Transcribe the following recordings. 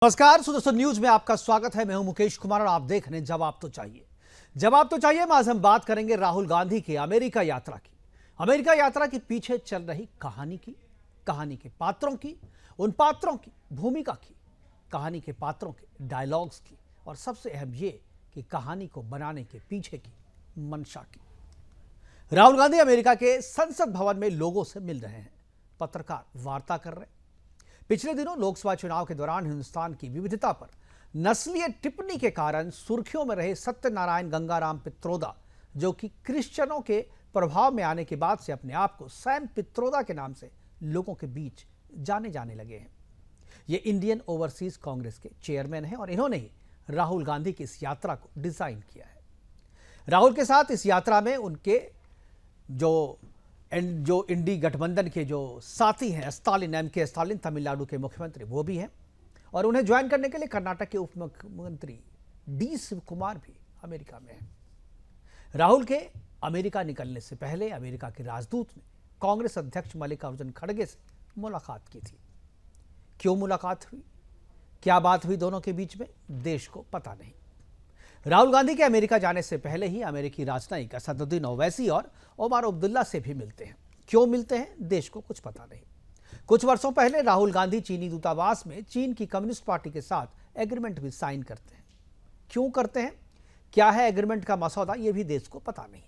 नमस्कार दोस्तों, न्यूज में आपका स्वागत है। मैं हूं मुकेश कुमार और आप देख रहे हैं जवाब तो चाहिए। जवाब तो चाहिए में आज हम बात करेंगे राहुल गांधी की अमेरिका यात्रा की। अमेरिका यात्रा के पीछे चल रही कहानी की, कहानी के पात्रों की, उन पात्रों की भूमिका की, कहानी के पात्रों के डायलॉग्स की, और सबसे अहम ये कि कहानी को बनाने के पीछे की मंशा की। राहुल गांधी अमेरिका के संसद भवन में लोगों से मिल रहे हैं, पत्रकार वार्ता कर रहे हैं। पिछले दिनों लोकसभा चुनाव के दौरान हिंदुस्तान की विविधता पर नस्लीय टिप्पणी के कारण सुर्खियों में रहे सत्यनारायण गंगाराम पित्रोदा, जो कि क्रिश्चियनों के प्रभाव में आने के बाद से अपने आप को सैम पित्रोदा के नाम से लोगों के बीच जाने जाने लगे हैं। ये इंडियन ओवरसीज कांग्रेस के चेयरमैन हैं और इन्होंने ही राहुल गांधी की इस यात्रा को डिजाइन किया है। राहुल के साथ इस यात्रा में उनके जो इंडी गठबंधन के जो साथी हैं, स्टालिन, एमके स्टालिन, तमिलनाडु के मुख्यमंत्री, वो भी हैं, और उन्हें ज्वाइन करने के लिए कर्नाटक के उप मुख्यमंत्री डी शिव कुमार भी अमेरिका में हैं। राहुल के अमेरिका निकलने से पहले अमेरिका के राजदूत ने कांग्रेस अध्यक्ष मल्लिकार्जुन खड़गे से मुलाकात की थी। क्यों मुलाकात हुई, क्या बात हुई दोनों के बीच में, देश को पता नहीं। राहुल गांधी के अमेरिका जाने से पहले ही अमेरिकी राजनयिक असदुद्दीन ओवैसी और ओमर अब्दुल्ला से भी मिलते हैं। क्यों मिलते हैं, देश को कुछ पता नहीं। कुछ वर्षों पहले राहुल गांधी चीनी दूतावास में चीन की कम्युनिस्ट पार्टी के साथ एग्रीमेंट भी साइन करते हैं। क्यों करते हैं, क्या है एग्रीमेंट का मसौदा, यह भी देश को पता नहीं।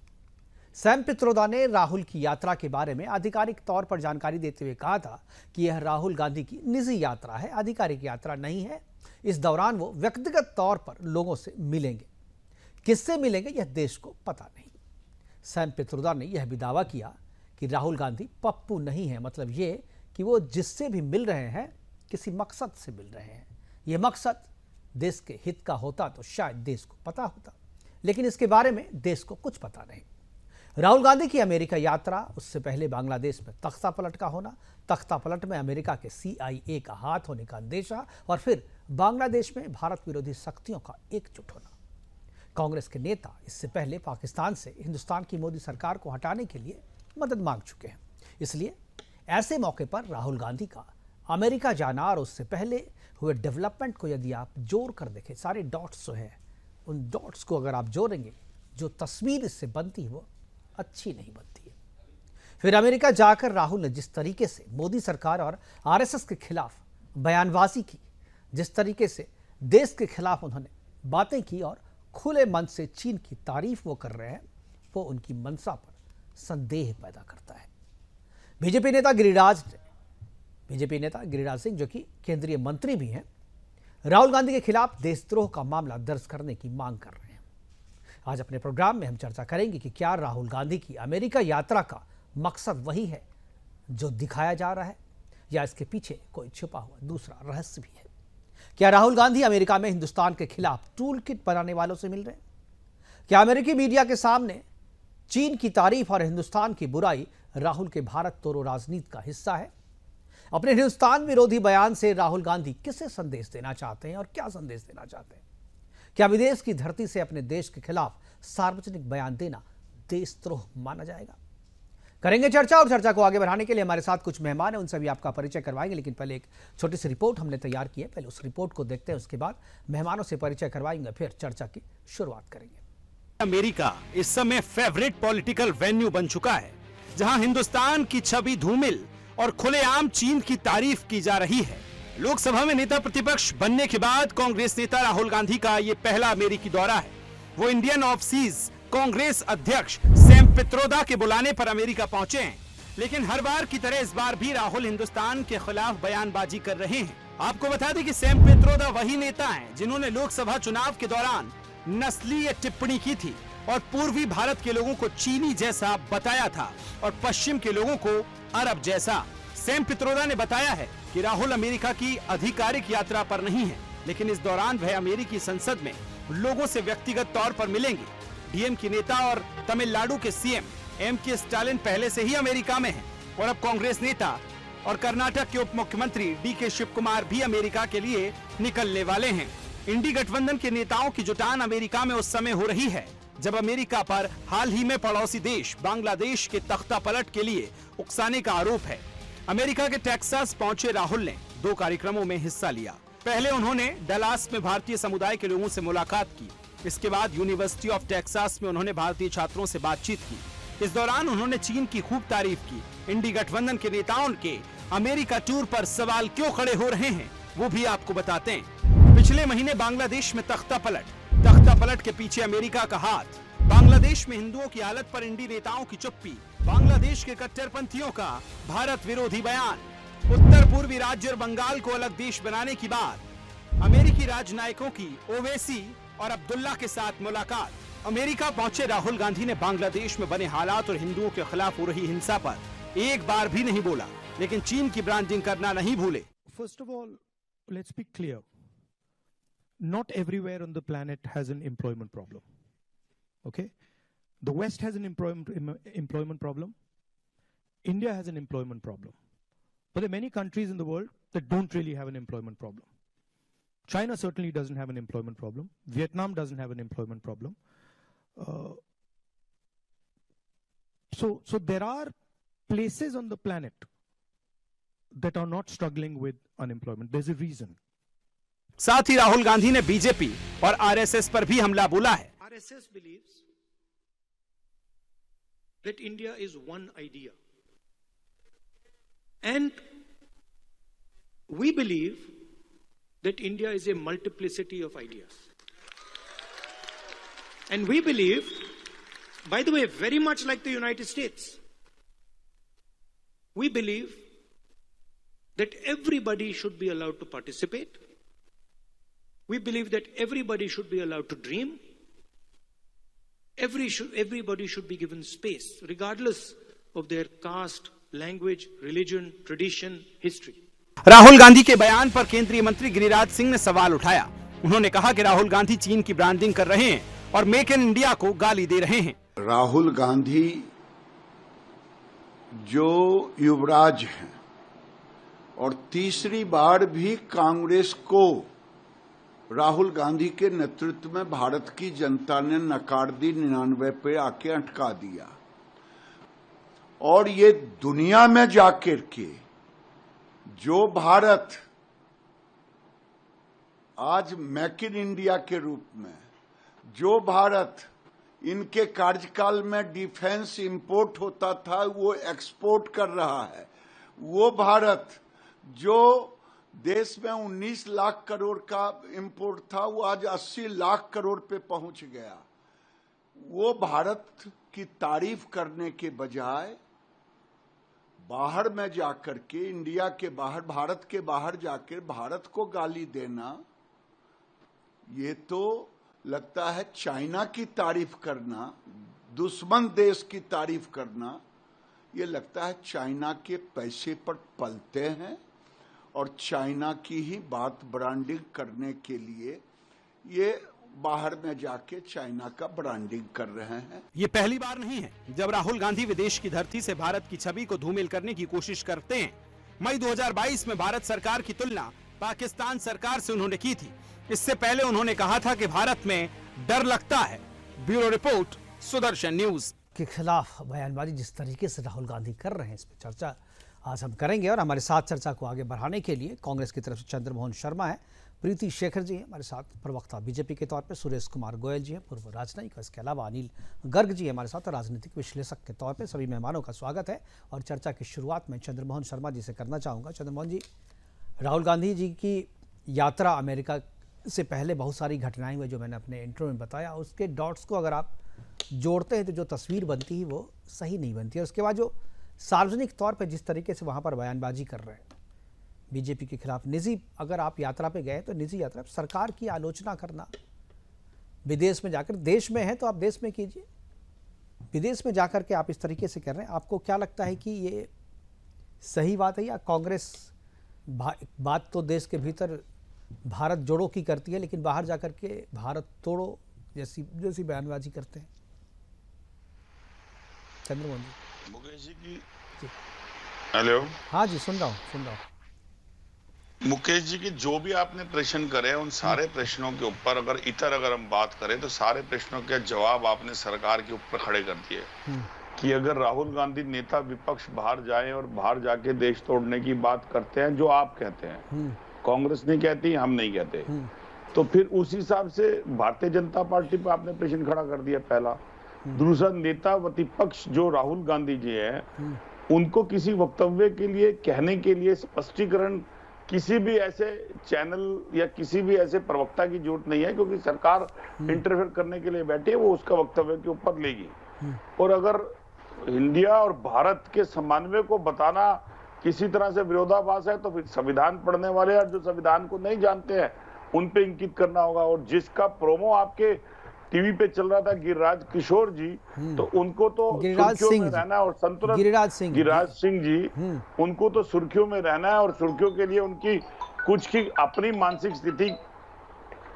सैम पित्रोदा ने राहुल की यात्रा के बारे में आधिकारिक तौर पर जानकारी देते हुए कहा था कि यह राहुल गांधी की निजी यात्रा है, आधिकारिक यात्रा नहीं है। इस दौरान वो व्यक्तिगत तौर पर लोगों से मिलेंगे। किससे मिलेंगे, यह देश को पता नहीं। सैम पित्रोदा ने यह भी दावा किया कि राहुल गांधी पप्पू नहीं है, मतलब ये कि वो जिससे भी मिल रहे हैं किसी मकसद से मिल रहे हैं। यह मकसद देश के हित का होता तो शायद देश को पता होता, लेकिन इसके बारे में देश को कुछ पता नहीं। राहुल गांधी की अमेरिका यात्रा, उससे पहले बांग्लादेश में तख्ता पलट का होना, तख्ता पलट में अमेरिका के CIA का हाथ होने का अंदेशा, और फिर बांग्लादेश में भारत विरोधी शक्तियों का एकजुट होना। कांग्रेस के नेता इससे पहले पाकिस्तान से हिंदुस्तान की मोदी सरकार को हटाने के लिए मदद मांग चुके हैं। इसलिए ऐसे मौके पर राहुल गांधी का अमेरिका जाना और उससे पहले हुए डेवलपमेंट को यदि आप जोड़ कर देखें, सारे डॉट्स जो है उन डॉट्स को अगर आप जोड़ेंगे, जो तस्वीर इससे बनती है वो अच्छी नहीं बनती है। फिर अमेरिका जाकर राहुल ने जिस तरीके से मोदी सरकार और RSS के खिलाफ बयानबाजी की, जिस तरीके से देश के खिलाफ उन्होंने बातें की और खुले मन से चीन की तारीफ वो कर रहे हैं, वो उनकी मंशा पर संदेह पैदा करता है। बीजेपी नेता गिरिराज सिंह, जो कि केंद्रीय मंत्री भी हैं, राहुल गांधी के खिलाफ देशद्रोह का मामला दर्ज करने की मांग कर रहे हैं। आज अपने प्रोग्राम में हम चर्चा करेंगे कि क्या राहुल गांधी की अमेरिका यात्रा का मकसद वही है जो दिखाया जा रहा है, या इसके पीछे कोई छुपा हुआ दूसरा रहस्य भी है। क्या राहुल गांधी अमेरिका में हिंदुस्तान के खिलाफ टूल किट बनाने वालों से मिल रहे हैं? क्या अमेरिकी मीडिया के सामने चीन की तारीफ और हिंदुस्तान की बुराई राहुल के भारत तोड़ो राजनीति का हिस्सा है? अपने हिंदुस्तान विरोधी बयान से राहुल गांधी किसे संदेश देना चाहते हैं और क्या संदेश देना चाहते हैं? क्या विदेश की धरती से अपने देश के खिलाफ सार्वजनिक बयान देना देशद्रोह माना जाएगा? करेंगे चर्चा, और चर्चा को आगे बढ़ाने के लिए हमारे साथ कुछ मेहमान हैं, उनसे भी आपका परिचय करवाएंगे। लेकिन पहले एक छोटी सी रिपोर्ट हमने तैयार की है, पहले उस रिपोर्ट को देखते हैं, उसके बाद मेहमानों से परिचय करवाएंगे, फिर चर्चा की शुरुआत करेंगे। अमेरिका इस समय फेवरेट पॉलिटिकल वेन्यू बन चुका है, जहां हिंदुस्तान की छवि धूमिल और खुलेआम चीन की तारीफ की जा रही है। लोकसभा में नेता प्रतिपक्ष बनने के बाद कांग्रेस नेता राहुल गांधी का ये पहला अमेरिकी दौरा है। वो इंडियन ओवरसीज कांग्रेस अध्यक्ष सैम पित्रोदा के बुलाने पर अमेरिका पहुंचे हैं, लेकिन हर बार की तरह इस बार भी राहुल हिंदुस्तान के खिलाफ बयानबाजी कर रहे हैं। आपको बता दें कि सैम पित्रोदा वही नेता हैं जिन्होंने लोकसभा चुनाव के दौरान नस्लीय टिप्पणी की थी और पूर्वी भारत के लोगों को चीनी जैसा बताया था और पश्चिम के लोगों को अरब जैसा। सैम पित्रोदा ने बताया है कि राहुल अमेरिका की आधिकारिक यात्रा पर नहीं है, लेकिन इस दौरान वह अमेरिकी संसद में लोगों से व्यक्तिगत तौर पर मिलेंगे। डीएम की नेता और तमिलनाडु के CM MK स्टालिन पहले से ही अमेरिका में हैं, और अब कांग्रेस नेता और कर्नाटक के उप मुख्यमंत्री DK शिव कुमार भी अमेरिका के लिए निकलने वाले हैं। इंडी गठबंधन के नेताओं की जुटान अमेरिका में उस समय हो रही है जब अमेरिका पर हाल ही में पड़ोसी देश बांग्लादेश के तख्ता पलट के लिए उकसाने का आरोप है। अमेरिका के टेक्सास पहुंचे राहुल ने 2 कार्यक्रमों में हिस्सा लिया। पहले उन्होंने डलास में भारतीय समुदाय के लोगों से मुलाकात की। इसके बाद यूनिवर्सिटी ऑफ टेक्सास में उन्होंने भारतीय छात्रों से बातचीत की। इस दौरान उन्होंने चीन की खूब तारीफ की। इंडी गठबंधन के नेताओं के अमेरिका टूर पर सवाल क्यों खड़े हो रहे हैं, वो भी आपको बताते हैं। पिछले महीने बांग्लादेश में तख्ता पलट के पीछे अमेरिका का हाथ। बांग्लादेश में हिंदुओं की हालत पर इंडी नेताओं की चुप्पी। बांग्लादेश के कट्टरपंथियों का भारत विरोधी बयान। उत्तर पूर्वी राज्य और बंगाल को अलग देश बनाने की बात। अमेरिकी राजनयिकों की ओवैसी और अब्दुल्ला के साथ मुलाकात। अमेरिका पहुंचे राहुल गांधी ने बांग्लादेश में बने हालात और हिंदुओं के खिलाफ हो रही हिंसा पर एक बार भी नहीं बोला, लेकिन चीन की ब्रांडिंग करना नहीं भूले। First of all, let's be clear. Not everywhere on the planet has an employment problem. Okay? The West has an employment problem. India has an employment problem. But there are many countries in the world that don't really have an employment problem. China certainly doesn't have an employment problem. Vietnam doesn't have an employment problem. So there are places on the planet that are not struggling with unemployment. There's a reason. साथ ही राहुल गांधी ने BJP और RSS पर भी हमला बोला है। RSS believes that India is one idea. And we believe that India is a multiplicity of ideas. And we believe, by the way, very much like the United States, we believe that everybody should be allowed to participate. We believe that everybody should be allowed to dream. Everybody should be given space, regardless of their caste, language, religion, tradition, history. Rahul Gandhi के बयान पर केंद्रीय मंत्री गिरिराज सिंह ने सवाल उठाया। उन्होंने कहा कि राहुल गांधी चीन की ब्रांडिंग कर रहे हैं और मेक इन इंडिया को गाली दे रहे हैं। राहुल गांधी जो युवराज हैं और तीसरी बार भी कांग्रेस को राहुल गांधी के नेतृत्व में भारत की जनता ने नकार दी, 99 पे आके अटका दिया। और ये दुनिया में जाकर के जो भारत आज मेक इन इंडिया के रूप में, जो भारत इनके कार्यकाल में डिफेंस इंपोर्ट होता था वो एक्सपोर्ट कर रहा है, वो भारत जो देश में 19 लाख करोड़ का इंपोर्ट था वो आज 80 लाख करोड़ पे पहुंच गया। वो भारत की तारीफ करने के बजाय बाहर में जाकर के, इंडिया के बाहर, भारत के बाहर जाकर भारत को गाली देना, ये तो लगता है चाइना की तारीफ करना, दुश्मन देश की तारीफ करना, ये लगता है चाइना के पैसे पर पलते हैं और चाइना की ही बात ब्रांडिंग करने के लिए ये बाहर में जाके चाइना का ब्रांडिंग कर रहे हैं। ये पहली बार नहीं है जब राहुल गांधी विदेश की धरती से भारत की छवि को धूमिल करने की कोशिश करते हैं। मई 2022 में भारत सरकार की तुलना पाकिस्तान सरकार से उन्होंने की थी। इससे पहले उन्होंने कहा था कि भारत में डर लगता है। Bureau report, Sudarshan news. के खिलाफ बयानबाजी जिस तरीके से राहुल गांधी कर रहे हैं, इस पर चर्चा आज हम करेंगे। और हमारे साथ चर्चा को आगे बढ़ाने के लिए कांग्रेस की तरफ से चंद्रमोहन शर्मा है, प्रीति शेखर जी हैं हमारे साथ, प्रवक्ता बीजेपी के तौर पे सुरेश कुमार गोयल जी हैं, पूर्व राजनयिक, इसके अलावा अनिल गर्ग जी हमारे साथ, राजनीतिक विश्लेषक के तौर पे सभी मेहमानों का स्वागत है। और चर्चा की शुरुआत में चंद्रमोहन शर्मा जी से करना चाहूँगा। चंद्रमोहन जी, राहुल गांधी जी की यात्रा अमेरिका से पहले बहुत सारी घटनाएं हुई जो मैंने अपने इंट्रो में बताया, उसके डॉट्स को अगर आप जोड़ते हैं तो जो तस्वीर बनती है वो सही नहीं बनती है। उसके बाद जो सार्वजनिक तौर पे जिस तरीके से वहाँ पर बयानबाजी कर रहे हैं बीजेपी के खिलाफ, निजी अगर आप यात्रा पे गए तो निजी यात्रा, सरकार की आलोचना करना, विदेश में जाकर, देश में है तो आप देश में कीजिए, विदेश में जाकर के आप इस तरीके से कर रहे हैं, आपको क्या लगता है कि ये सही बात है? या कांग्रेस बात तो देश के भीतर भारत जोड़ो की करती है लेकिन बाहर जाकर के भारत तोड़ो जैसी बयानबाजी करते हैं? चंद्रमोहन जी। मुकेश जी की हेलो। हाँ जी, सुन रहा हूँ। मुकेश जी की जो भी आपने प्रश्न करे उन सारे प्रश्नों के ऊपर अगर हम बात करें तो सारे प्रश्नों के जवाब आपने सरकार के ऊपर खड़े कर दिए कि अगर राहुल गांधी नेता विपक्ष बाहर जाए और बाहर जाके देश तोड़ने की बात करते हैं जो आप कहते हैं, कांग्रेस नहीं कहती, हम नहीं कहते। तो फिर उस हिसाब से भारतीय जनता पार्टी पर आपने प्रश्न खड़ा कर दिया पहला। दूसरा, नेता प्रतिपक्ष जो राहुल गांधी जी हैं, उनको किसी वक्तव्य के लिए, कहने के लिए स्पष्टीकरण किसी भी ऐसे चैनल या किसी भी ऐसे प्रवक्ता की जरूरत नहीं है, क्योंकि सरकार इंटरफेयर करने के लिए बैठी है, वो उसका वक्तव्य के ऊपर लेगी। और अगर इंडिया और भारत के समन्वय को बताना किसी तरह से विरोधाभास है, तो फिर संविधान पढ़ने वाले और जो संविधान को नहीं जानते हैं उन पे इंकित करना होगा। और जिसका प्रोमो आपके टीवी पे चल रहा था, गिरिराज किशोर जी, तो उनको तो सुर्खियों में रहना है और संतुलन, गिरिराज सिंह जी, उनको तो सुर्खियों में रहना है और सुर्खियों के लिए उनकी कुछ की अपनी मानसिक स्थिति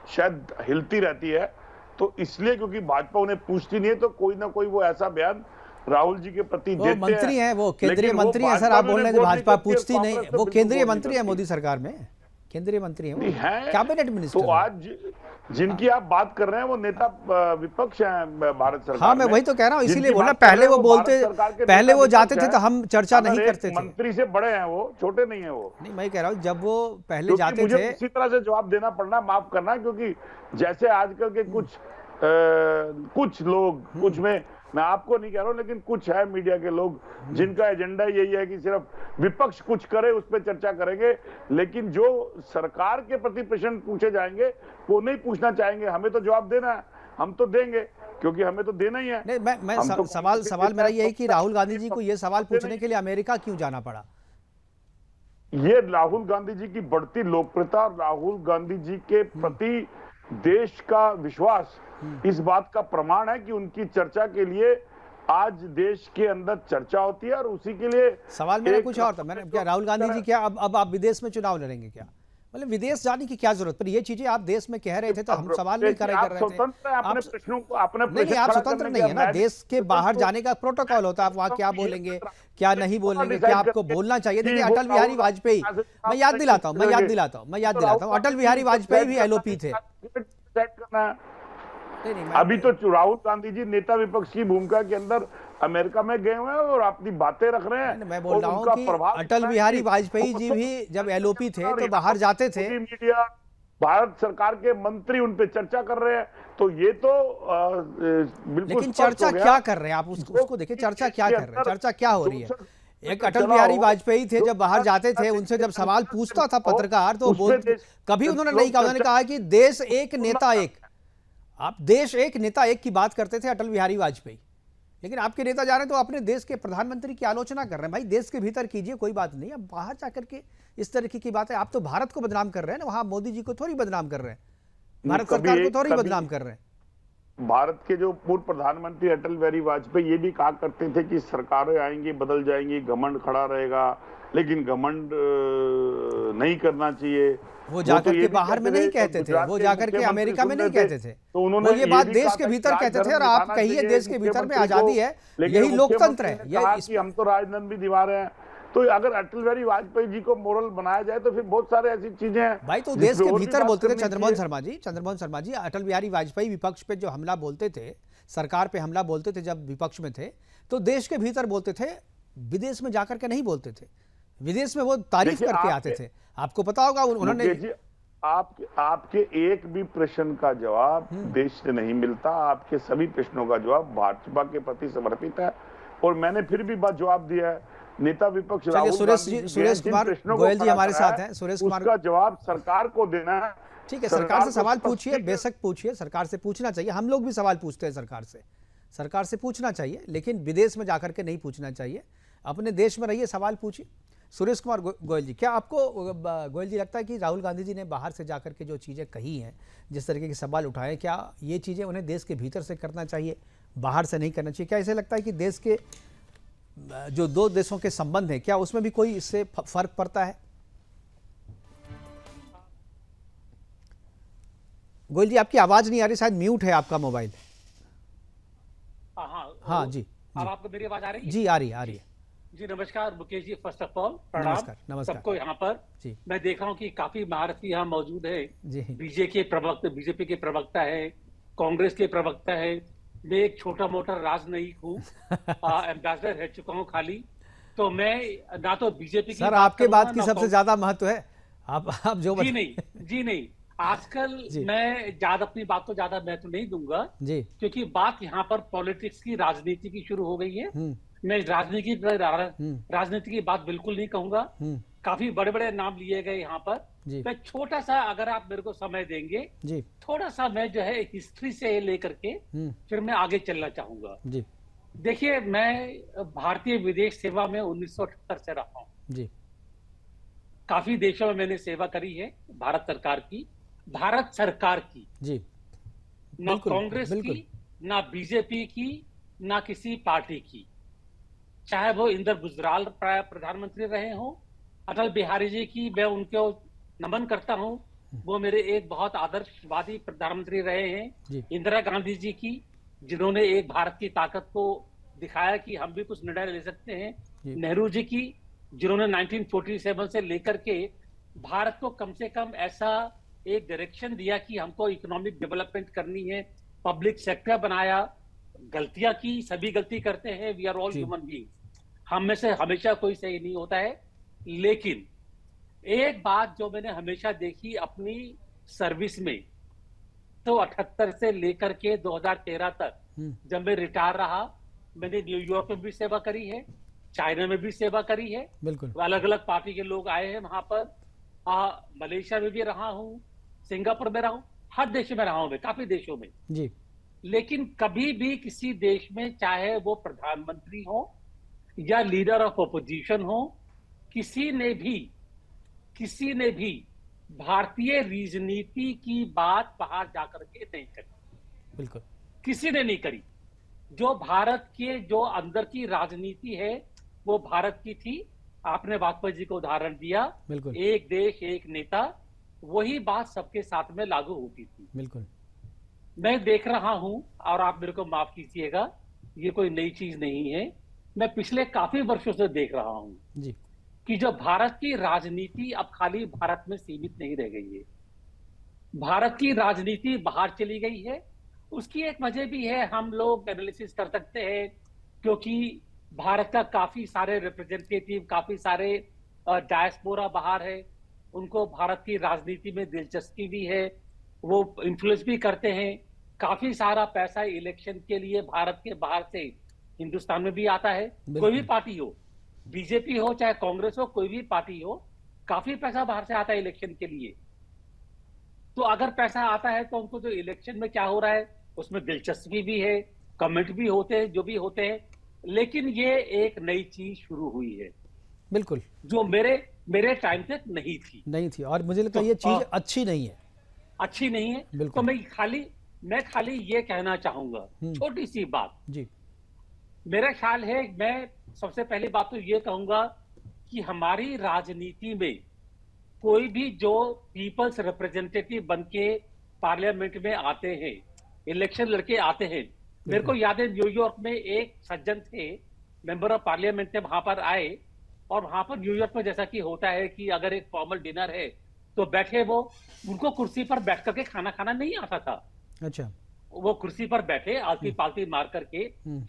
शायद हिलती रहती है। तो इसलिए, क्योंकि भाजपा उन्हें पूछती नहीं है, तो कोई ना कोई वो ऐसा बयान राहुल जी के प्रति देते हैं। वो मंत्री हैं, वो केंद्रीय मंत्री हैं सर, आप बोल रहे हैं भाजपा पूछती नहीं, वो केंद्रीय मंत्री है मोदी सरकार में, केंद्रीय मंत्री हैं, कैबिनेट मिनिस्टर। तो आज जिनकी आप बात कर रहे हैं वो नेता विपक्ष हैं भारत सरकार। हाँ, मैं वही तो कह रहा हूँ, इसीलिए बोला, पहले वो बोलते, पहले वो जाते थे तो हम चर्चा नहीं करते थे। मंत्री से बड़े हैं वो, छोटे नहीं है वो। नहीं, मैं कह रहा हूँ जब वो पहले जाते मुझे थे, इसी तरह से जवाब देना पड़ना, माफ करना, क्योंकि जैसे आजकल के कुछ लोग, कुछ में मैं आपको नहीं कह रहा हूं, लेकिन कुछ है मीडिया के लोग जिनका एजेंडा यही है कि सिर्फ विपक्ष कुछ करे उस पर चर्चा करेंगे, लेकिन जो सरकार के प्रति प्रश्न पूछे जाएंगे वो नहीं पूछना चाहेंगे। हमें तो जवाब देना है, हम तो देंगे, क्योंकि हमें तो देना ही है। नहीं, मैं सवाल मेरा ये है कि राहुल गांधी जी को ये सवाल पूछने के लिए अमेरिका क्यों जाना पड़ा? ये राहुल गांधी जी की बढ़ती लोकप्रियता, राहुल गांधी जी के प्रति देश का विश्वास इस बात का प्रमाण है कि उनकी चर्चा के लिए आज देश के अंदर चर्चा होती है। और उसी के लिए सवाल मेरा कुछ और था, मैंने क्या राहुल गांधी जी क्या अब आप विदेश में चुनाव लड़ेंगे क्या? मतलब विदेश जाने की क्या जरूरत? पर ये चीजें आप देश में कह रहे थे तो हम सवाल नहीं कर रहे थे। आप स्वतंत्र नहीं है ना, देश के बाहर जाने का प्रोटोकॉल होता है, आप वहाँ क्या बोलेंगे, क्या नहीं बोलेंगे, क्या आपको बोलना चाहिए। देखिए अटल बिहारी वाजपेयी, मैं याद दिलाता हूँ, अटल बिहारी वाजपेयी भी एलओपी थे। अभी तो राहुल गांधी जी नेता विपक्ष की भूमिका के अंदर अमेरिका में गए हुए हैं और अपनी बातें रख रहे हैं। मैं बोल रहा हूँ कि अटल बिहारी वाजपेयी जी भी जब एलओपी थे तो बाहर जाते थे, मीडिया, भारत सरकार के मंत्री उन पे चर्चा कर रहे हैं, तो ये तो बिल्कुल। लेकिन चर्चा क्या कर रहे हैं आप, उसको देखिए, चर्चा क्या कर रहे हैं, चर्चा क्या हो रही है? एक अटल बिहारी वाजपेयी थे, जब बाहर जाते थे उनसे जब सवाल पूछता था पत्रकार, तो कभी उन्होंने नहीं कहा, उन्होंने कहा कि देश एक नेता एक, आप देश एक नेता एक की बात करते थे अटल बिहारी वाजपेयी। लेकिन आपके नेता जा रहे हैं तो अपने देश के प्रधानमंत्री की आलोचना कर रहे हैं। भाई देश के भीतर कीजिए, कोई बात नहीं, अब बाहर जाकर के इस तरीके की बात है। आप तो भारत को बदनाम कर रहे हैं ना, वहां मोदी जी को थोड़ी बदनाम कर रहे हैं, भारत सरकार को थोड़ी बदनाम कर रहे हैं। भारत के जो पूर्व प्रधानमंत्री अटल बिहारी वाजपेयी ये भी कहा करते थे कि सरकारें आएंगी, बदल जाएंगी, घमंड खड़ा रहेगा, लेकिन घमंड नहीं करना चाहिए। वो जाकर के बाहर में नहीं कहते थे, वो जाकर के अमेरिका में नहीं कहते थे, तो उन्होंने ये बात देश के भीतर कहते थे। और आप कहिए देश के भीतर में आजादी है, यही लोकतंत्र है। हम तो राजनीति भी दीवार हैं, तो अगर अटल बिहारी वाजपेयी जी को मोरल बनाया जाए तो फिर बहुत सारे ऐसी चीजें हैं भाई। तो देश के भीतर बोलते थे चंद्रमोहन शर्मा जी, अटल बिहारी वाजपेयी विपक्ष पे जो हमला बोलते थे, सरकार पे हमला बोलते थे जब विपक्ष में थे, तो देश के भीतर बोलते थे, विदेश में जाकर के नहीं बोलते थे। विदेश में वो तारीफ करके आते थे, आपको पता होगा। उन्होंने आपके एक भी प्रश्न का जवाब देश से नहीं मिलता, आपके सभी प्रश्नों का जवाब भाजपा के प्रति समर्पित है। और मैंने फिर भी बात जवाब दिया है, नेता विपक्ष सुरेश कुमार गोयल जी हमारे साथ हैं। सुरेश कुमार का जवाब सरकार को देना है। ठीक है, सरकार से सवाल पूछिए, बेशक पूछिए, सरकार से पूछना चाहिए। हम लोग भी सवाल पूछते हैं सरकार से पूछना चाहिए, लेकिन विदेश में जाकर के नहीं पूछना चाहिए। अपने देश में रहिए, सवाल पूछिए। सुरेश कुमार गोयल जी, क्या आपको गोयल जी लगता है कि राहुल गांधी जी ने बाहर से जाकर के जो चीज़ें कही हैं, जिस तरीके के सवाल उठाए, क्या ये चीज़ें उन्हें देश के भीतर से करना चाहिए, बाहर से नहीं करना चाहिए? क्या ऐसे लगता है कि देश के जो दो देशों के संबंध हैं, क्या उसमें भी कोई इससे फर्क पड़ता है? गोयल जी, आपकी आवाज नहीं आ रही, शायद म्यूट है आपका मोबाइल। हाँ जी, अब आपको मेरी आवाज आ रही है? जी आ रही है। जी नमस्कार Mukesh ji, first of all प्रणाम सबको यहाँ पर जी। मैं देख रहा हूँ कि काफी महारथी यहाँ मौजूद है। बीजेपी के प्रवक्ता है, कांग्रेस के प्रवक्ता है। मैं एक छोटा मोटा राजनयिक हूँ, एम्बेसडर रह चुका हूँ खाली। तो मैं ना तो बीजेपी की सर, आपके बात की सबसे ज्यादा महत्व है, आप जो जी नहीं आजकल मैं ज्यादा अपनी बात को ज्यादा महत्व नहीं दूंगा जी, क्योंकि बात यहाँ पर पॉलिटिक्स की, राजनीति की शुरू हो गई है। मैं राजनीति की बात बिल्कुल नहीं कहूंगा। काफी बड़े बड़े नाम लिए गए यहाँ पर। मैं छोटा सा, अगर आप मेरे को समय देंगे जी, थोड़ा सा मैं जो है हिस्ट्री से लेकर के फिर मैं आगे चलना चाहूंगा। जी, देखिए, मैं भारतीय विदेश सेवा में 1978 से रहा हूँ जी, काफी देशों में मैंने सेवा करी है भारत सरकार की जी, ना कांग्रेस की, ना बीजेपी की, ना किसी पार्टी की। चाहे वो इंदिरा गुजराल प्रधानमंत्री रहे हो, अटल बिहारी जी की मैं उनको नमन करता हूं, वो मेरे एक बहुत आदर्शवादी प्रधानमंत्री रहे हैं। इंदिरा गांधी जी की, जिन्होंने एक भारत की ताकत को दिखाया कि हम भी कुछ निर्णय ले सकते हैं। नेहरू जी की, जिन्होंने 1947 से लेकर के भारत को कम से कम ऐसा एक डायरेक्शन दिया कि हमको इकोनॉमिक डेवलपमेंट करनी है, पब्लिक सेक्टर बनाया। गलतियां की, सभी गलती करते हैं, we are all human beings, हम में से हमेशा कोई सही नहीं होता है। लेकिन एक बात जो मैंने हमेशा देखी अपनी सर्विस में, तो 78 से लेकर के 2013 तक जब मैं रिटायर रहा, मैंने न्यूयॉर्क में भी सेवा करी है, चाइना में भी सेवा करी है, बिल्कुल अलग अलग पार्टी के लोग आए हैं वहां पर। मलेशिया में भी रहा हूं, सिंगापुर में रहा हूं, हर देश में रहा हूं मैं, काफी देशों में जी। लेकिन कभी भी किसी देश में, चाहे वो प्रधानमंत्री हो या लीडर ऑफ ऑपोजिशन हो, किसी ने भी भारतीय राजनीति की बात बाहर जाकर के नहीं करी। बिल्कुल किसी ने नहीं करी। जो भारत के जो अंदर की राजनीति है वो भारत की थी। आपने वाजपेयी जी को उदाहरण दिया, बिल्कुल, एक देश एक नेता, वही बात सबके साथ में लागू होती थी। बिल्कुल मैं देख रहा हूं, और आप मेरे को माफ कीजिएगा, ये कोई नई चीज नहीं है, मैं पिछले काफी वर्षों से देख रहा हूं जी, कि जो भारत की राजनीति अब खाली भारत में सीमित नहीं रह गई है, भारत की राजनीति बाहर चली गई है। उसकी एक वजह भी है, हम लोग एनालिसिस कर सकते हैं, क्योंकि भारत का काफी सारे रिप्रेजेंटेटिव, काफी सारे डायस्पोरा बाहर है, उनको भारत की राजनीति में दिलचस्पी भी है, वो इन्फ्लुएंस भी करते हैं। काफी सारा पैसा इलेक्शन के लिए भारत के बाहर से हिंदुस्तान में भी आता है। कोई भी पार्टी हो, बीजेपी हो चाहे कांग्रेस हो, कोई भी पार्टी हो, काफी पैसा बाहर से आता है इलेक्शन के लिए। तो अगर पैसा आता है तो उनको जो इलेक्शन में क्या हो रहा है उसमें दिलचस्पी भी है, कमेंट भी होते हैं, जो भी होते हैं। लेकिन ये एक नई चीज शुरू हुई है, बिल्कुल, जो मेरे टाइम तक नहीं थी, और मुझे लगता है ये चीज अच्छी नहीं है। तो मैं खाली ये कहना चाहूंगा, छोटी सी बात जी। मेरा ख्याल है, मैं सबसे पहली बात तो ये कहूंगा कि हमारी राजनीति में कोई भी जो पीपल्स रिप्रेजेंटेटिव बनके पार्लियामेंट में आते हैं, इलेक्शन लड़के आते हैं, मेरे को याद है न्यूयॉर्क में एक सज्जन थे, मेंबर ऑफ पार्लियामेंट थे, वहां पर आए, और वहां पर न्यूयॉर्क में जैसा कि होता है कि अगर एक फॉर्मल डिनर है तो बैठे, वो उनको कुर्सी पर बैठ करके खाना खाना नहीं आता था। अच्छा, वो कुर्सी पर बैठे, आलती पालती मार करके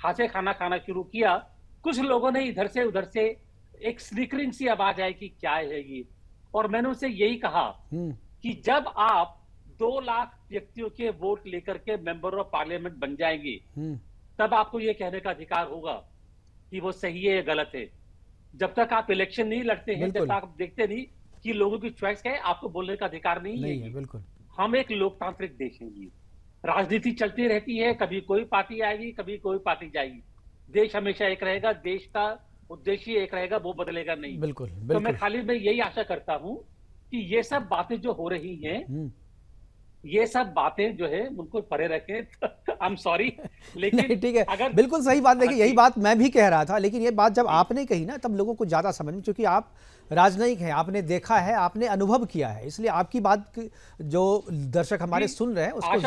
हाथ से खाना खाना शुरू किया। कुछ लोगों ने इधर से उधर से एक स्निकरिंग सी आवाज आई कि क्या है ये, और मैंने उसे यही कहा कि जब आप 2 लाख व्यक्तियों के वोट लेकर के मेंबर ऑफ पार्लियामेंट बन जाएंगे, तब आपको ये कहने का अधिकार होगा कि वो सही है या गलत है। जब तक आप इलेक्शन नहीं लड़ते हैं, जब तक आप देखते नहीं कि लोगों की चॉइस है, आपको बोलने का अधिकार नहीं है। बिल्कुल, हम एक लोकतांत्रिक देश हैं जी, राजनीति चलती रहती है, कभी कोई पार्टी आएगी, कभी कोई पार्टी जाएगी, देश हमेशा एक रहेगा, देश का उद्देश्य एक रहेगा, वो बदलेगा नहीं। बिल्कुल, तो मैं खाली मैं यही आशा करता हूं कि ये सब बातें जो हो रही हैं, ये सब बातें जो है उनको परे रखें। आई एम सॉरी, लेकिन ठीक है, अगर बिल्कुल सही बात। देखिए, यही बात मैं भी कह रहा था, लेकिन ये बात जब आपने कही ना, तब लोगों को ज्यादा समझ में, क्योंकि आप राजनयिक हैं, आपने देखा है, आपने अनुभव किया है, इसलिए आपकी बात जो दर्शक हमारे सुन रहे हैं उसको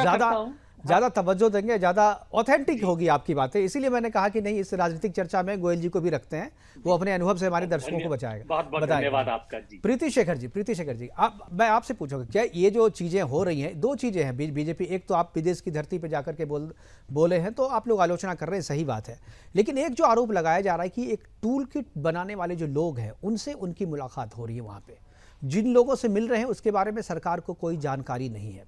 ज्यादा तवज्जो देंगे, ज्यादा ऑथेंटिक होगी आपकी बातें। इसीलिए मैंने कहा कि नहीं, इस राजनीतिक चर्चा में गोयल जी को भी रखते हैं, वो अपने अनुभव से हमारे दर्शकों को बचाएगा। बहुत धन्यवाद आपका जी। प्रीति शेखर जी, मैं आपसे पूछूंगा, क्या ये जो चीजें हो रही हैं, 2 चीजें हैं बीजेपी, एक तो आप विदेश की धरती पर जाकर के बोले हैं, तो आप लोग आलोचना कर रहे हैं, सही बात है, लेकिन एक जो आरोप लगाया जा रहा है कि एक टूल किट बनाने वाले जो लोग हैं, उनसे उनकी मुलाकात हो रही है वहां पे, जिन लोगों से मिल रहे हैं उसके बारे में सरकार को कोई जानकारी नहीं है।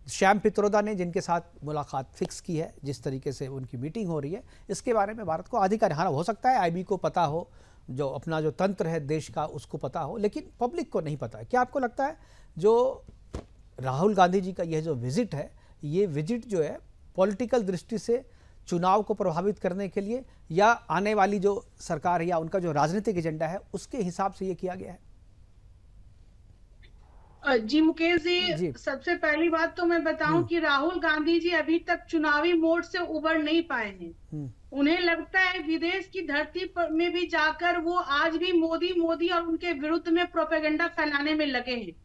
श्याम पित्रोदा ने जिनके साथ मुलाकात फिक्स की है, जिस तरीके से उनकी मीटिंग हो रही है, इसके बारे में भारत को अधिकार हो सकता है आईबी को पता हो, जो अपना जो तंत्र है देश का उसको पता हो, लेकिन पब्लिक को नहीं पता है। क्या आपको लगता है जो राहुल गांधी जी का यह जो विजिट है, ये विजिट जो है पॉलिटिकल दृष्टि से चुनाव को प्रभावित करने के लिए या आने वाली जो सरकार है या उनका जो राजनीतिक एजेंडा है उसके हिसाब से ये किया गया है? जी मुकेश जी, सबसे पहली बात तो मैं बताऊं कि राहुल गांधी जी अभी तक चुनावी मोड से उबर नहीं पाए हैं। उन्हें लगता है विदेश की धरती पर में भी जाकर वो आज भी मोदी मोदी और उनके विरुद्ध में प्रोपेगेंडा फैलाने में लगे हैं।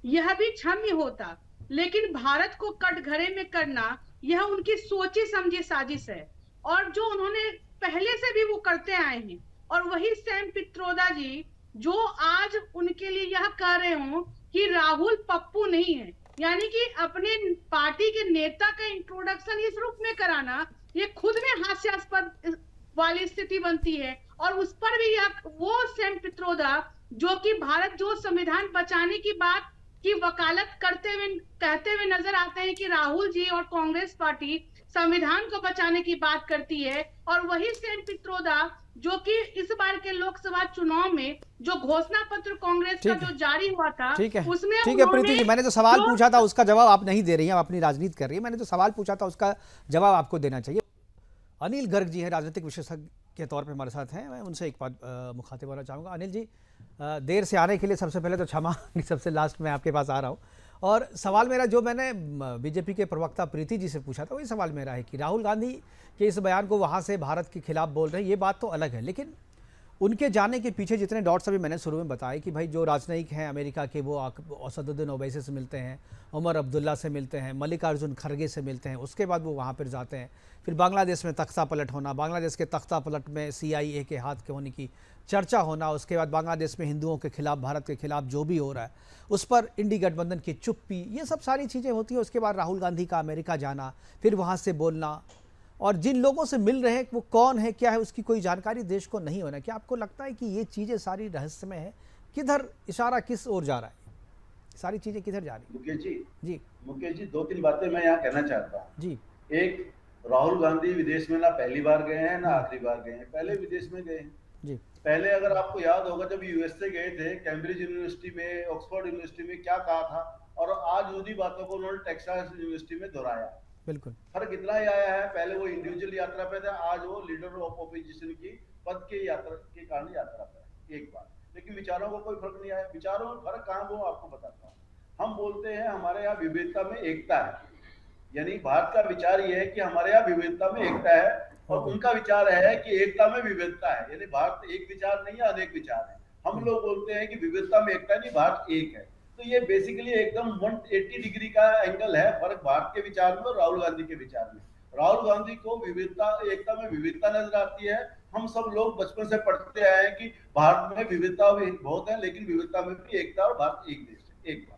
यह भी क्षम्य होता, लेकिन भारत को कटघरे में करना यह उनकी सोची समझी साजिश है और जो उन्होंने पहले से भी वो करते आए हैं। और वही श्याम पित्रोदा जी जो आज उनके लिए यह कह रहे हो कि राहुल पप्पू नहीं है, यानी कि अपने पार्टी के नेता का इंट्रोडक्शन इस रूप में कराना, ये खुद में हास्यास्पद वाली स्थिति बनती है। और उस पर भी वो श्याम पित्रोदा जो कि भारत जो संविधान बचाने की बात की वकालत करते हुए कहते हुए नजर आते हैं कि राहुल जी और कांग्रेस पार्टी संविधान को बचाने की बात करती है। और वही श्याम पित्रोदा जो कि इस बार के लोकसभा चुनाव में जो घोषणा पत्र कांग्रेस का जो जारी हुआ था उसमें ठीक है प्रीति जी, मैंने जो सवाल पूछा था उसका जवाब आप नहीं दे रही हैं, आप अपनी राजनीति कर रही है। मैंने जो सवाल पूछा था उसका जवाब आपको देना चाहिए। अनिल गर्ग जी हैं, राजनीतिक विशेषज्ञ के तौर पे हमारे साथ हैं। मैं उनसे एक बात मुखातिब होना चाहूँगा। अनिल जी, देर से आने के लिए सबसे पहले तो क्षमा, सबसे लास्ट में आपके पास आ रहा हूँ। और सवाल मेरा जो मैंने बीजेपी के प्रवक्ता प्रीति जी से पूछा था वही सवाल मेरा है कि राहुल गांधी के इस बयान को वहाँ से भारत के खिलाफ बोल रहे हैं, ये बात तो अलग है, लेकिन उनके जाने के पीछे जितने डॉट्स अभी मैंने शुरू में बताए कि भाई जो राजनयिक हैं अमेरिका के वो असदुद्दीन ओवैसी से मिलते हैं, उमर अब्दुल्ला से मिलते हैं, मल्लिकार्जुन खड़गे से मिलते हैं, उसके बाद वो वहाँ पर जाते हैं। फिर बांग्लादेश में तख्ता पलट होना, बांग्लादेश के तख्ता पलट में CIA के हाथ के होने की चर्चा होना, उसके बाद बांग्लादेश में हिंदुओं के खिलाफ, भारत के खिलाफ जो भी हो रहा है उस पर इंडी गठबंधन की चुप्पी, ये सब सारी चीज़ें होती हैं। उसके बाद राहुल गांधी का अमेरिका जाना, फिर वहाँ से बोलना, और जिन लोगों से मिल रहे हैं वो कौन है क्या है उसकी कोई जानकारी देश को नहीं होना। क्या आपको लगता है कि ये चीज़ें सारी रहस्यमय है? किधर इशारा किस ओर जा रहा है, सारी चीज़ें किधर जा रही है? मुकेश जी 2-3 बातें मैं यहाँ कहना चाहता हूँ जी। एक, राहुल गांधी विदेश में ना पहली बार गए हैं ना आखिरी बार गए हैं, पहले विदेश में गए हैं जी। पहले अगर आपको याद होगा जब USA गए थे, कैम्ब्रिज यूनिवर्सिटी में, ऑक्सफोर्ड यूनिवर्सिटी में क्या कहा था, और आज उन्हीं बातों को उन्होंने टेक्सास यूनिवर्सिटी में दोहराया। बिल्कुल फर्क इतना ही आया है, पहले वो इंडिविजुअल यात्रा पे थे, आज वो लीडर ऑफ ऑपोजिशन की पद के यात्रा के कारण यात्रा पे। एक बात, लेकिन विचारों को कोई फर्क नहीं आया। विचारों में फर्क कहाँ, वो आपको बताता हूँ। हम बोलते हैं हमारे यहाँ विविधता में एकता है, यानी भारत का विचार ये है कि हमारे यहाँ विविधता में एकता है, और उनका विचार है कि एकता में विविधता है, यानी भारत एक विचार नहीं है, अनेक विचार है। हम लोग बोलते हैं कि विविधता में एकता नहीं, भारत एक है। तो ये बेसिकली एकदम 180 डिग्री का एंगल है फर्क भारत के विचार में और राहुल गांधी के विचार में। राहुल गांधी को विविधता, एकता में विविधता नजर आती है। हम सब लोग बचपन से पढ़ते आए हैं कि भारत में विविधता भी बहुत है, लेकिन विविधता में भी एकता, और भारत एक देश है। एक बात।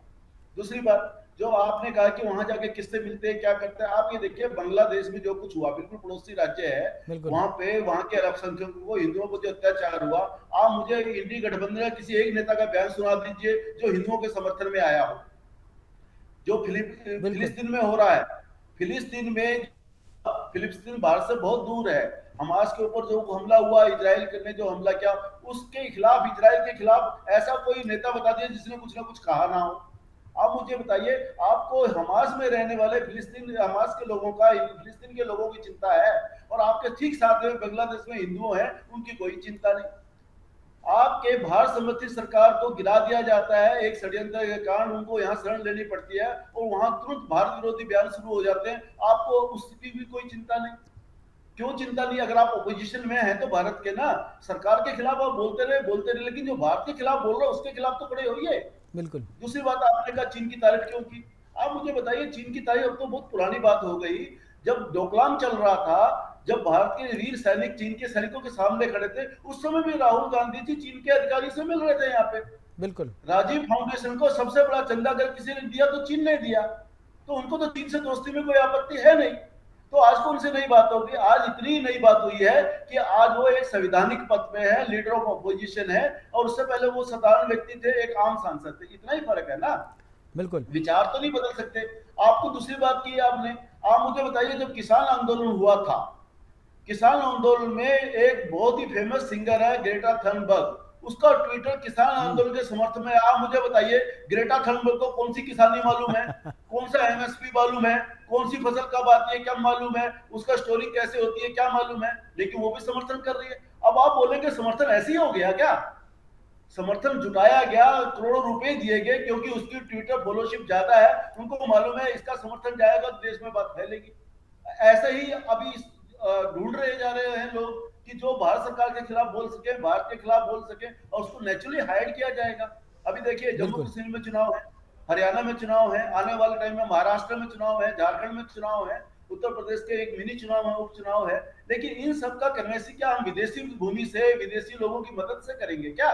दूसरी बात, जो आपने कहा कि वहां जाके किससे मिलते हैं, क्या करते हैं, आप ये देखिए बांग्लादेश में जो कुछ हुआ, बिल्कुल पड़ोसी राज्य है, वहां पे वहां के अल्पसंख्यकों को, हिंदुओं को जो अत्याचार हुआ, आप मुझे इंडी गठबंधन का किसी एक नेता का बयान सुना दीजिए जो हिंदुओं के समर्थन में आया हो। जो फिलिस्तीन में हो रहा है, फिलिस्तीन भारत से बहुत दूर है। हमास के ऊपर जो हमला हुआ, इजराइल ने जो हमला किया, उसके खिलाफ, इजराइल के खिलाफ ऐसा कोई नेता बता दिया जिसने कुछ ना कुछ कहा ना हो। आप मुझे बताइए, आपको हमास में रहने वाले हमास के लोगों का, फिलिस्तीन के लोगों की चिंता है, और आपके ठीक साथ में बांग्लादेश में हिंदू हैं, उनकी कोई चिंता नहीं। आपके भारत समर्थित सरकार को गिरा दिया जाता है एक षड्यंत्र के कारण, उनको यहाँ शरण लेनी पड़ती है, और वहां तुरंत भारत विरोधी बयान शुरू हो जाते हैं। आपको उसकी भी कोई चिंता नहीं। क्यों चिंता नहीं? अगर आप ओपोजिशन में हैं तो भारत के ना, सरकार के खिलाफ आप बोलते रहे, लेकिन जो भारत के खिलाफ बोल रहे हो उसके खिलाफ तो खड़े होइए। बिल्कुल। दूसरी बात, आपने कहा चीन की तारीफ क्यों की? आप मुझे बताइए, चीन की तारीफ अब तो बहुत पुरानी बात हो गई। जब डोकलाम चल रहा था, जब भारत के वीर सैनिक चीन के सैनिकों के सामने खड़े थे, उस समय भी राहुल गांधी जी चीन के अधिकारी से मिल रहे थे यहाँ पे। बिल्कुल। राजीव फाउंडेशन को सबसे बड़ा चंदा अगर किसी ने दिया तो चीन ने दिया, तो उनको तो चीन से दोस्ती में कोई आपत्ति है नहीं। तो आज कौन सी नई बात होगी? आज इतनी नई बात हुई है कि आज वो एक संवैधानिक पद पे है, लीडर ऑफ अपोजिशन है, और उससे पहले वो साधारण व्यक्ति थे, एक आम सांसद थे। इतना ही फर्क है ना। बिल्कुल, विचार तो नहीं बदल सकते। आपको दूसरी बात की आपने, आप मुझे बताइए, जब किसान आंदोलन हुआ था, किसान आंदोलन में एक बहुत ही फेमस सिंगर है ग्रेटा थनबर्ग, उसका ट्विटर किसान आंदोलन के समर्थन में। आप मुझे बताइए, ग्रेटा थनबर्ग को कौन सी किसानी मालूम है? कौन सा एमएसपी मालूम है? कौन सी फसल कब आती है क्या मालूम है? उसका स्टोरिंग कैसे होती है क्या मालूम है? लेकिन वो भी समर्थन कर रही है। अब आप बोलेंगे समर्थन ऐसे ही हो गया क्या? समर्थन जुटाया गया, करोड़ों रुपए दिए गए क्योंकि उसकी ट्विटर फॉलोशिप ज्यादा है, उनको मालूम है इसका समर्थन जाएगा तो देश में बात फैलेगी। ऐसे ही अभी ढूंढ रहे जा रहे हैं लोग कि जो भारत सरकार के खिलाफ बोल सके, भारत के खिलाफ बोल सके, और उसको नेचुरली हाइड किया जाएगा। अभी देखिए, जम्मू कश्मीर में चुनाव है, हरियाणा में चुनाव है, आने वाले टाइम में महाराष्ट्र में चुनाव है, झारखंड में चुनाव है, उत्तर प्रदेश के एक मिनी चुनाव है, उपचुनाव है। लेकिन इन सब का कन्वेंसी क्या हम विदेशी भूमि से, विदेशी लोगों की मदद से करेंगे क्या?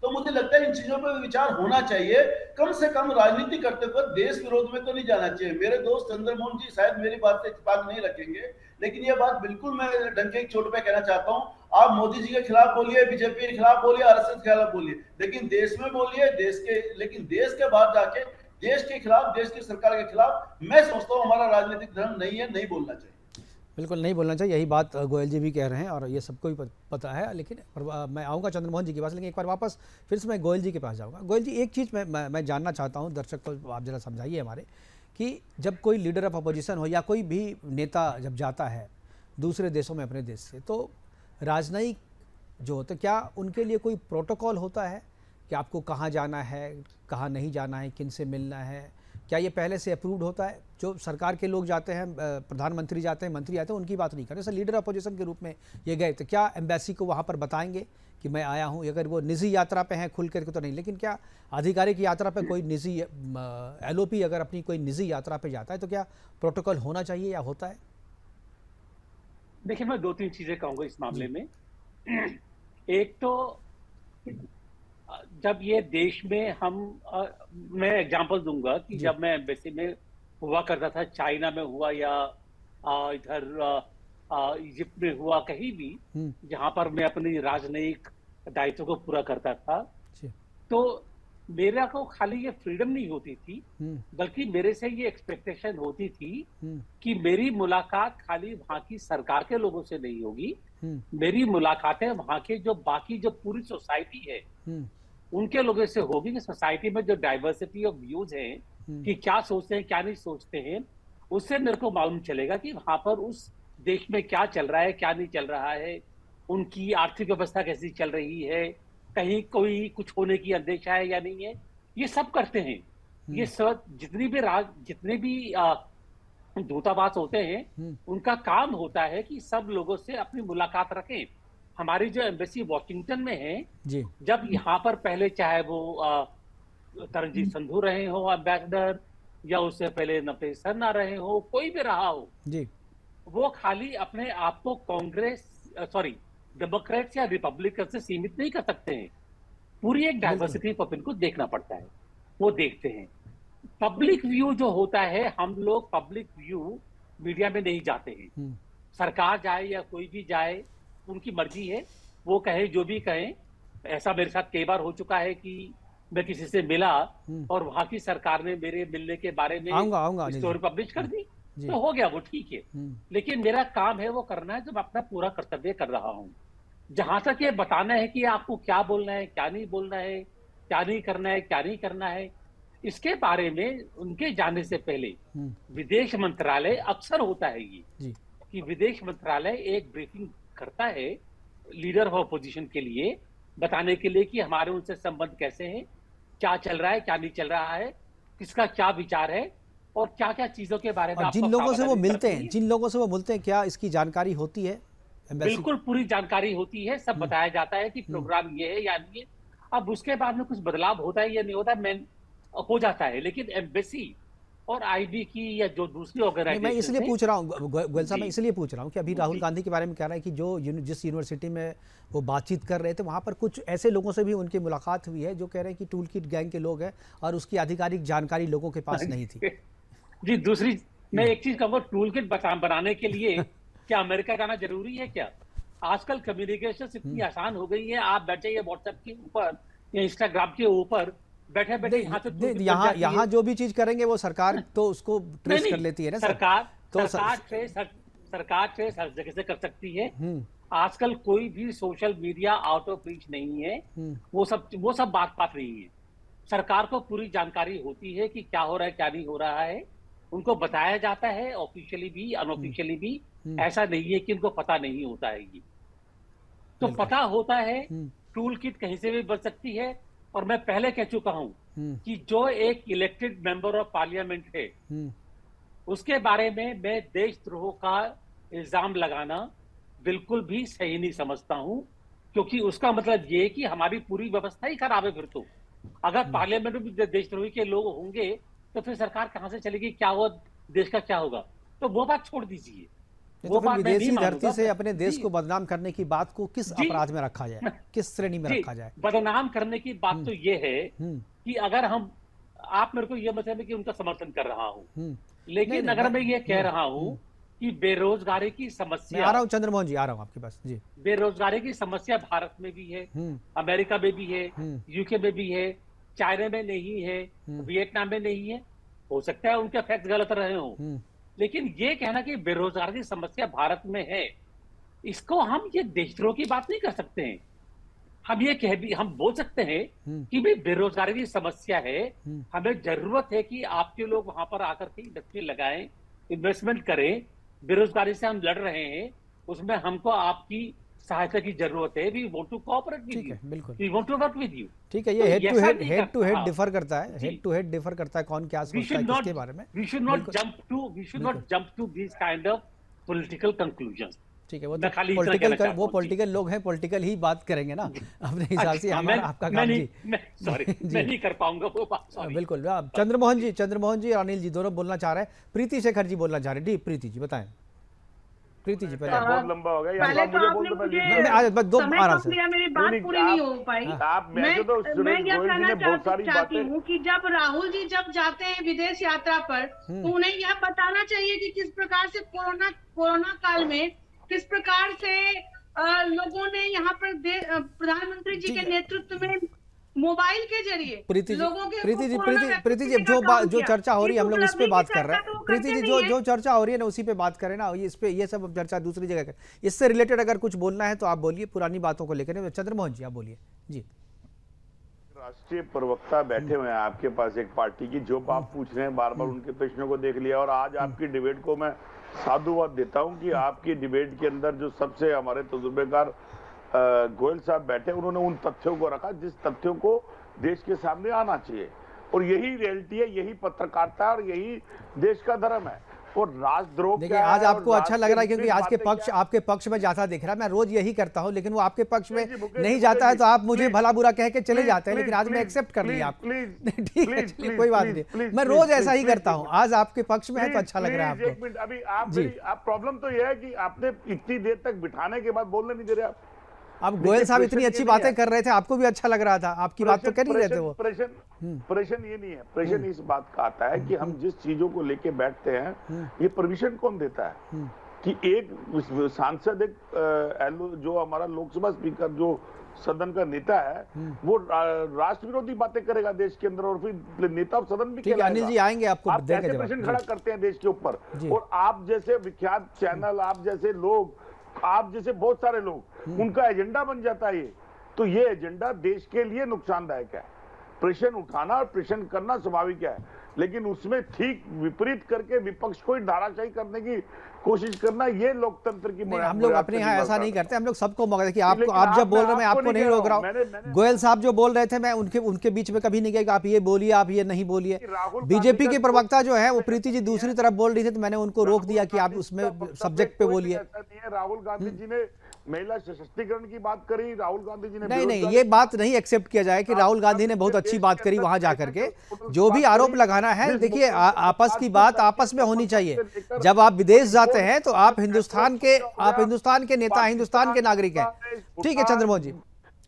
तो मुझे लगता है इन चीजों पर विचार होना चाहिए। कम से कम राजनीति करते वक्त देश विरोध में तो नहीं जाना चाहिए। मेरे दोस्त चंद्रमोहन जी शायद मेरी बात से इत्तेफाक नहीं रखेंगे, लेकिन ये बात बिल्कुल मैं डंके की चोट पे कहना चाहता हूं। आप मोदी जी के खिलाफ बोलिए, बीजेपी के खिलाफ बोलिए, आरएसएस के खिलाफ बोलिए, लेकिन देश में बोलिए, लेकिन देश के बाहर जाके देश के खिलाफ, देश की सरकार के खिलाफ, मैं समझता हूँ हमारा राजनीतिक धर्म नहीं है, नहीं बोलना चाहिए। बिल्कुल नहीं बोलना चाहिए, यही बात गोयल जी भी कह रहे हैं और ये सबको ही पता है। लेकिन मैं आऊँगा चंद्रमोहन जी के पास, लेकिन एक बार वापस फिर से मैं गोयल जी के पास जाऊँगा। गोयल जी, एक चीज़ मैं जानना चाहता हूँ, दर्शक को आप जरा समझाइए हमारे, कि जब कोई लीडर ऑफ अपोजिशन हो या कोई भी नेता जब जाता है दूसरे देशों में अपने देश से, तो राजनयिक जो होते, क्या उनके लिए कोई प्रोटोकॉल होता है कि आपको कहाँ जाना है, कहाँ नहीं जाना है, किन से मिलना है? क्या ये पहले से अप्रूव्ड होता है? जो सरकार के लोग जाते हैं, प्रधानमंत्री जाते हैं, मंत्री आते हैं, उनकी बात नहीं कर रहे, जैसे लीडर अपोजिशन के रूप में ये गए, तो क्या एम्बेसी को वहाँ पर बताएंगे कि मैं आया हूँ? अगर वो निजी यात्रा पे हैं खुल करके तो नहीं, लेकिन क्या आधिकारिक यात्रा पे कोई निजी एलओपी अगर अपनी कोई निजी यात्रा पे जाता है तो क्या प्रोटोकॉल होना चाहिए या होता है? देखिए, मैं 2-3 चीजें कहूँगा इस मामले में। एक तो जब ये देश में मैं एग्जांपल दूंगा कि जब मैं एम्बेसी में हुआ करता था, चाइना में हुआ या इधर इजिप्ट में हुआ, कहीं भी जहां पर मैं अपनी राजनयिक दायित्व को पूरा करता था, तो मेरा को खाली ये फ्रीडम नहीं होती थी, बल्कि मेरे से ये एक्सपेक्टेशन होती थी कि मेरी मुलाकात खाली वहां की सरकार के लोगों से नहीं होगी, मेरी मुलाकातें वहां के जो बाकी जो पूरी सोसाइटी है उनके लोगों से होगी, कि सोसाइटी में जो डाइवर्सिटी ऑफ व्यूज है कि क्या सोचते हैं क्या नहीं सोचते हैं, उससे मेरे को मालूम चलेगा कि वहां पर उस देश में क्या चल रहा है क्या नहीं चल रहा है, उनकी आर्थिक व्यवस्था कैसी चल रही है, कहीं कोई कुछ होने की अंदेशा है या नहीं है। ये सब करते हैं। ये सब जितने भी दूतावास होते हैं उनका काम होता है कि सब लोगों से अपनी मुलाकात रखें। हमारी जो एम्बेसी वॉशिंगटन में है जी, जब यहाँ पर पहले चाहे वो तरनजीत संधू रहे हो एम्बेसडर, या उससे पहले नपेश शर्मा रहे हो, कोई भी रहा हो जी, वो खाली अपने आप को डेमोक्रेट्स या रिपब्लिकन से सीमित नहीं कर सकते हैं। पूरी एक डाइवर्सिटी ऑफ ओपिनियन को देखना पड़ता है, वो देखते हैं। पब्लिक व्यू जो होता है, हम लोग पब्लिक व्यू मीडिया में नहीं जाते हैं। सरकार जाए या कोई भी जाए, उनकी मर्जी है, वो कहे जो भी कहें। ऐसा मेरे साथ कई बार हो चुका है कि मैं किसी से मिला और वहां की सरकार ने मेरे मिलने के बारे में स्टोरी पब्लिश कर दी, तो हो गया, वो ठीक है। लेकिन मेरा काम है वो करना है जो मैं अपना पूरा कर्तव्य कर रहा हूँ। जहां तक ये बताना है कि आपको क्या बोलना है क्या नहीं बोलना है, क्या नहीं करना है क्या नहीं करना है, इसके बारे में उनके जाने से पहले विदेश मंत्रालय, अक्सर होता है ये कि विदेश मंत्रालय एक ब्रीफिंग करता है लीडर ऑफ अपोजिशन के लिए, बताने के लिए कि हमारे उनसे संबंध कैसे हैं, क्या चल रहा है क्या नहीं चल रहा है, किसका क्या विचार है और क्या क्या चीजों के बारे में। जिन लोगों से वो मिलते हैं क्या इसकी जानकारी होती है? बिल्कुल पूरी जानकारी होती है, सब बताया जाता है कि प्रोग्राम ये है या नहीं है। अब उसके बाद में कुछ बदलाव होता है या नहीं होता है, हो जाता है। लेकिन एम्बेसी और आईबी की या जो दूसरी ऑर्गेनाइजेशन, मैं इसलिए पूछ रहा हूँ गोयल साहब, मैं इसलिए पूछ रहा हूँ कि अभी राहुल गांधी के बारे में कह रहा है कि जिस यूनिवर्सिटी में वो बातचीत कर रहे थे, वहाँ पर कुछ ऐसे लोगों से भी उनकी मुलाकात हुई है जो कह रहे हैं कि टूल किट गैंग के लोग हैं और उसकी आधिकारिक जानकारी लोगों के पास नहीं थी। जी, मैं एक चीज कहूंगा, टूल किट बनाने के लिए क्या अमेरिका जाना जरूरी है क्या? आजकल कम्युनिकेशन इतनी आसान हो गई है, आप बैठे ये व्हाट्सएप के ऊपर या इंस्टाग्राम के ऊपर बैठे बैठे यहाँ जो भी चीज करेंगे वो सरकार तो उसको ट्रेस कर लेती है ना। सरकार ट्रेस हर जगह से कर सकती है। आजकल कोई भी social media out of reach नहीं है। वो सब बात नहीं है। सरकार को पूरी जानकारी होती है कि क्या हो रहा है क्या नहीं हो रहा है, उनको बताया जाता है, ऑफिशियली भी अनऑफिशियली भी। ऐसा नहीं है कि उनको पता नहीं होता है। ये तो पता होता है। टूल किट कहीं से भी बन सकती है। और मैं पहले कह चुका हूं कि जो एक इलेक्टेड मेंबर ऑफ पार्लियामेंट है उसके बारे में मैं देशद्रोह का इल्जाम लगाना बिल्कुल भी सही नहीं समझता हूं, क्योंकि उसका मतलब ये कि हमारी पूरी व्यवस्था ही खराब है। फिर तो अगर पार्लियामेंट में भी देशद्रोही के लोग होंगे तो फिर सरकार कहां से चलेगी, क्या हो देश का क्या होगा? तो वो बात छोड़ दीजिए। तो फिर विदेशी धरती से अपने देश को बदनाम करने की बात को किस अपराध में रखा जाए, किस श्रेणी में रखा जाए? बदनाम करने की बात तो ये है कि अगर आप मेरे को ये मतलब कि उनका समर्थन कर रहा हूँ, लेकिन अगर मैं ये कह रहा हूँ कि बेरोजगारी की समस्या, आ रहा हूँ चंद्रमोहन जी, आ रहा हूँ आपके पास जी। बेरोजगारी की समस्या भारत में भी है, अमेरिका में भी है, यूके में भी है, चाइना में नहीं है, वियतनाम में नहीं है। हो सकता है उनके फैक्ट गलत रहे हों, लेकिन ये कहना कि बेरोजगारी की समस्या भारत में है, इसको हम ये देशद्रोह की बात नहीं कर सकते हैं। हम बोल सकते हैं कि भाई बेरोजगारी की समस्या है, हमें जरूरत है कि आपके लोग वहां पर आकर के इंडस्ट्री लगाएं, इन्वेस्टमेंट करें। बेरोजगारी से हम लड़ रहे हैं, उसमें हमको आपकी सहायता की जरूरत है। We want to cooperate with you, बिल्कुल we want to work with you. ठीक है, ये हेड टू हेड डिफर करता है, हेड टू हेड डिफर करता है, कौन क्या सोचता है किसके बारे में। We should not jump to this kind of political conclusions. ठीक है, वो पॉलिटिकल लोग हैं, पॉलिटिकल ही बात करेंगे ना अपने हिसाब से। हमारा आपका काम जी, सॉरी मैं नहीं कर पाऊंगा वो बात। बिल्कुल। चंद्रमोहन जी और अनिल जी दोनों बोलना चाह रहे हैं। प्रीति शेखर जी बोलना चाह रहे हैं। जी प्रीति जी बताएं। प्रीति जी पहले बहुत लंबा हो गया, पहले तो आपने मुझे आज बस दो आराम से, मेरी बात पूरी नहीं हो पाई। मैं यह कहना चाहती हूँ कि जब राहुल जी जब जाते हैं विदेश यात्रा पर, तो उन्हें यह बताना चाहिए कि किस प्रकार से कोरोना काल में किस प्रकार से लोगों ने यहाँ पर प्रधानमंत्री जी के नेतृत्व में मोबाइल के जरिए प्रीति जी जो चर्चा हो रही है हम लोग इस पे बात कर रहे हैं। प्रीति जी जो चर्चा हो रही है ना उसी पे बात करें ना, इस पे ये सब चर्चा दूसरी जगह करें। इससे रिलेटेड अगर कुछ बोलना है तो आप बोलिए, पुरानी बातों को लेकर। चंद्रमोहन जी आप बोलिए जी। राष्ट्रीय प्रवक्ता बैठे हुए हैं आपके पास एक पार्टी की, जो आप पूछ रहे हैं बार बार उनके प्रश्नों को देख लिया। और आज आपकी डिबेट को मैं साधुवाद देता हूं कि आपकी डिबेट के अंदर जो सबसे हमारे तजुर्बेकार गोयल साहब बैठे, उन्होंने उन तथ्यों को रखा जिस तथ्यों को देश के सामने आना चाहिए। और यही रियलिटी है, यही पत्रकारिता और यही देश का धर्म है। और राजद्रोह देखिए आज आपको अच्छा लग रहा है क्योंकि आज के आपके पक्ष में जाता दिख रहा है। मैं रोज यही करता हूं, लेकिन वो आपके पक्ष में नहीं जाता है तो आप मुझे भला बुरा कह के चले जाते हैं। लेकिन आज मैं एक्सेप्ट कर लिया आपको। ठीक है, चलिए कोई बात नहीं, मैं रोज ऐसा ही करता हूं। आज आपके पक्ष में है तो अच्छा लग रहा है आपको। अभी आप प्रॉब्लम तो यह है कि आपने इतनी देर तक बिठाने के बाद बोलने नहीं दे रहे आप। अब गोयल साहब इतनी अच्छी बातें कर रहे थे, आपको भी अच्छा लग रहा था, आपकी बात तो कर ही रहे थे वो। प्रश्न ये नहीं है, प्रश्न इस बात का आता है कि हम जिस चीजों को लेके बैठते हैं ये परमिशन कौन देता है कि एक सांसद, एक जो हमारा लोकसभा स्पीकर, जो सदन का नेता है, वो राष्ट्र विरोधी बातें करेगा देश के अंदर, और फिर नेता सदन भी अनिल जी आएंगे आपको। आप कैसे प्रश्न खड़ा करते हैं देश के ऊपर? और आप जैसे विख्यात चैनल, आप जैसे लोग, आप जैसे बहुत सारे लोग, उनका एजेंडा बन जाता है ये। तो ये एजेंडा देश के लिए नुकसानदायक है। प्रश्न उठाना और प्रश्न करना स्वाभाविक है, लेकिन उसमें ठीक विपरीत करके विपक्ष को धाराशायी करने की कोशिश करना, ये लोकतंत्र की हम लोग अपने यहाँ ऐसा नहीं करते। हम लोग सबको मौका देखिए। आप जब बोल रहे हैं मैं आपको नहीं रोक रहा हूँ। गोयल साहब जो बोल रहे थे मैं उनके बीच में कभी नहीं गया कि आप ये बोलिए, आप ये नहीं बोलिए। बीजेपी के प्रवक्ता जो है वो प्रीति जी दूसरी तरफ बोल रही थी तो मैंने उनको रोक दिया कि आप उसमें सब्जेक्ट पे बोलिए। राहुल गांधी जी ने महिला सशक्तिकरण की बात करी, राहुल गांधी जी ने नहीं, ये बात नहीं एक्सेप्ट किया जाए कि राहुल गांधी ने बहुत अच्छी बात करी वहां जाकर के। जो भी आरोप लगाना है, देखिए आपस की बात आपस में होनी चाहिए। जब आप विदेश जाते हैं तो आप हिंदुस्तान के नेता, हिंदुस्तान के नागरिक हैं। ठीक है चंद्रमोहन जी,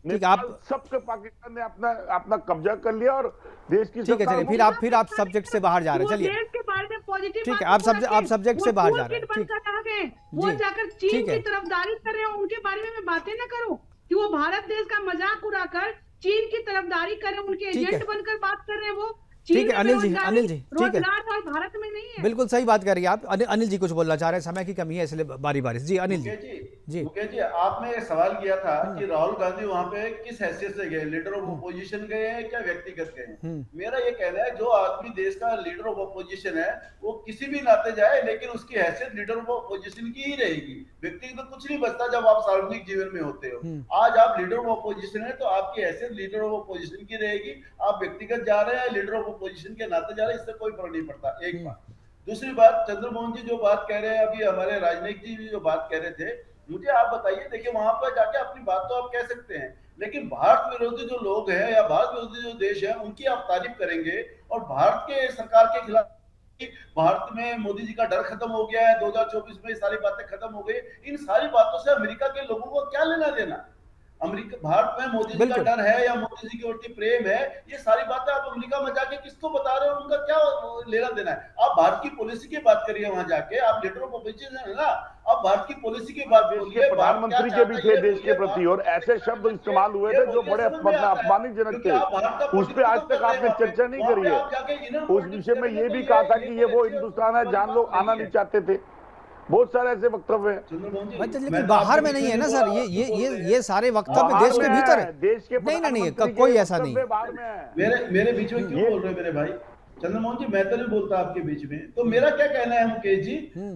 ठीक है। आप सबके पाकिस्तान ने अपना कब्जा कर लिया और देश की, ठीक है चलिए, फिर आप सब्जेक्ट से बाहर जा रहे हैं। चलिए देश के बारे में पॉजिटिव ठीक है, आप सब्जेक्ट से बाहर जा रहे हैं। ठीक, वो जाकर चीन की तरफदारी कर रहे हैं, उनके बारे में मैं बातें न करूं कि वो भारत देश का मजाक उड़ाकर चीन की तरफदारी कर रहे हैं, उनके एजेंट बनकर बात कर रहे हैं वो। ठीक है अनिल जी, ठीक है, भारत में नहीं है। बिल्कुल सही बात कर रही है आप। अनिल जी कुछ बोलना चाह रहे हैं, समय की कमी है इसलिए बारी बारी। जी अनिल जी, मुकेश जी, आपने एक सवाल किया था कि राहुल गांधी वहां पे किस हैसियत से गए, लीडर ऑफ अपोजिशन गए हैं क्या व्यक्तिगत गए हैं? मेरा ये कहना है जो आदमी देश का लीडर ऑफ अपोजिशन है वो किसी भी नाते जाए लेकिन उसकी हैसियत लीडर ऑफ अपोजिशन की ही रहेगी। व्यक्तिगत तो कुछ नहीं बचता जब आप सार्वजनिक जीवन में होते हो। आज आप लीडर ऑफ अपोजिशन है तो आपकी हैसियत लीडर ऑफ अपोजिशन की रहेगी। आप व्यक्तिगत जा रहे हैं लीडर ऑफ अपोजिशन के नाते जा रहे हैं, इससे कोई फर्क नहीं पड़ता। एक बात। दूसरी बात, चंद्रमोहन जी जो बात कह रहे हैं, अभी हमारे राजनीतिक जी भी जो बात कह रहे थे, मुझे आप बताइए, देखिए वहां पर जाके अपनी बात तो आप कह सकते हैं लेकिन भारत विरोधी जो लोग हैं या भारत विरोधी जो देश है उनकी आप तारीफ करेंगे और भारत के सरकार के खिलाफ भारत में मोदी जी का डर खत्म हो गया है, 2024 में सारी बातें खत्म हो गई। इन सारी बातों से अमेरिका के लोगों को क्या लेना देना? अमेरिका भारत में मोदी जी का डर है या मोदी जी के प्रति प्रेम है, ये सारी बातें आप अमेरिका में जाके किसको बता रहे हो? उनका क्या लेना देना है? आप भारत की पॉलिसी की बात करिए वहां जाके, आप लीडर ऑफ अपोजिशन है ना, आप भारत की पॉलिसी की बात करिए। प्रधानमंत्री के भी थे देश के प्रति और ऐसे शब्द इस्तेमाल हुए थे जो बड़े अपमानजनक थे, उस पर आज तक आपने चर्चा नहीं करी है। उस विषय में ये भी कहा था कि ये वो हिंदुस्तान है जहां लोग आना नहीं चाहते थे। बहुत सारे ऐसे वक्तव्य हैं लेकिन बाहर में नहीं है ना सर, ये सारे वक्तव्य देश के भीतर है। देश के नहीं, कोई ऐसा नहीं। मेरे बीच में क्यों बोल रहे मेरे भाई? चंद्रमोहन जी मैं तो नहीं बोलता आपके बीच में। तो मेरा क्या कहना है मुकेश जी,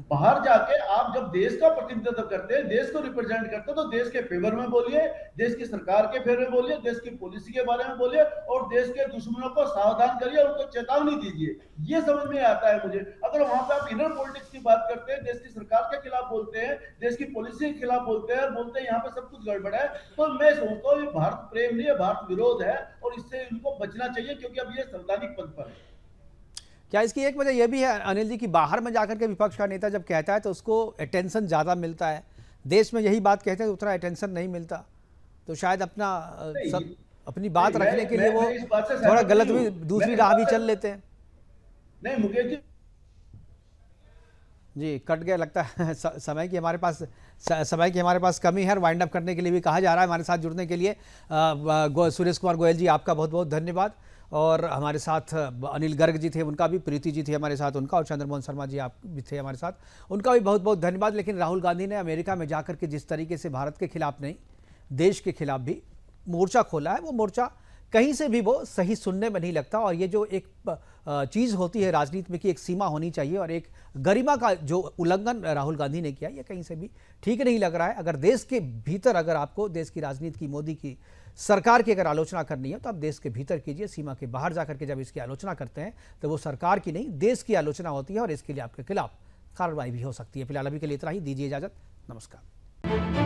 बाहर जाके आप जब देश का प्रतिनिधित्व करते हैं, देश को रिप्रेजेंट करते हैं, तो देश के फेवर में बोलिए, देश की सरकार के फेवर में बोलिए, देश की पॉलिसी के बारे में बोलिए और देश के दुश्मनों को सावधान करिए, उनको चेतावनी दीजिए। ये समझ में आता है मुझे। अगर वहां पे आप इनर पॉलिटिक्स की बात करते हैं, देश की सरकार के खिलाफ बोलते हैं, देश की पॉलिसी के खिलाफ बोलते हैं और बोलते हैं यहाँ पे सब कुछ गड़बड़ है, तो मैं सोचता हूँ ये भारत प्रेम नहीं है, भारत विरोध है और इससे इनको बचना चाहिए क्योंकि अब ये संवैधानिक पद पर है। क्या इसकी एक वजह यह भी है अनिल जी कि बाहर में जाकर के विपक्ष का नेता जब कहता है तो उसको अटेंशन ज़्यादा मिलता है, देश में यही बात कहते हैं तो उतना अटेंशन नहीं मिलता, तो शायद अपनी बात रखने के लिए वो थोड़ा गलत भी दूसरी राह भी चल लेते हैं। नहीं मुकेश जी कट गया लगता है। समय की हमारे पास कमी है। वाइंड अप करने के लिए भी कहा जा रहा है। हमारे साथ जुड़ने के लिए सुरेश कुमार गोयल जी आपका बहुत बहुत धन्यवाद। और हमारे साथ अनिल गर्ग जी थे, उनका भी, प्रीति जी थी हमारे साथ उनका, और चंद्रमोहन शर्मा जी आप भी थे हमारे साथ, उनका भी बहुत बहुत धन्यवाद। लेकिन राहुल गांधी ने अमेरिका में जाकर के जिस तरीके से भारत के खिलाफ नहीं देश के खिलाफ भी मोर्चा खोला है, वो मोर्चा कहीं से भी वो सही सुनने में नहीं लगता। और ये जो एक चीज़ होती है राजनीति में कि एक सीमा होनी चाहिए और एक गरिमा का जो उल्लंघन राहुल गांधी ने किया, ये कहीं से भी ठीक नहीं लग रहा है। अगर देश के भीतर अगर आपको देश की राजनीति की, मोदी की सरकार की अगर आलोचना करनी है तो आप देश के भीतर कीजिए। सीमा के बाहर जाकर के जब इसकी आलोचना करते हैं तो वो सरकार की नहीं देश की आलोचना होती है और इसके लिए आपके खिलाफ कार्रवाई भी हो सकती है। फिलहाल अभी के लिए इतना ही, दीजिए इजाजत, नमस्कार।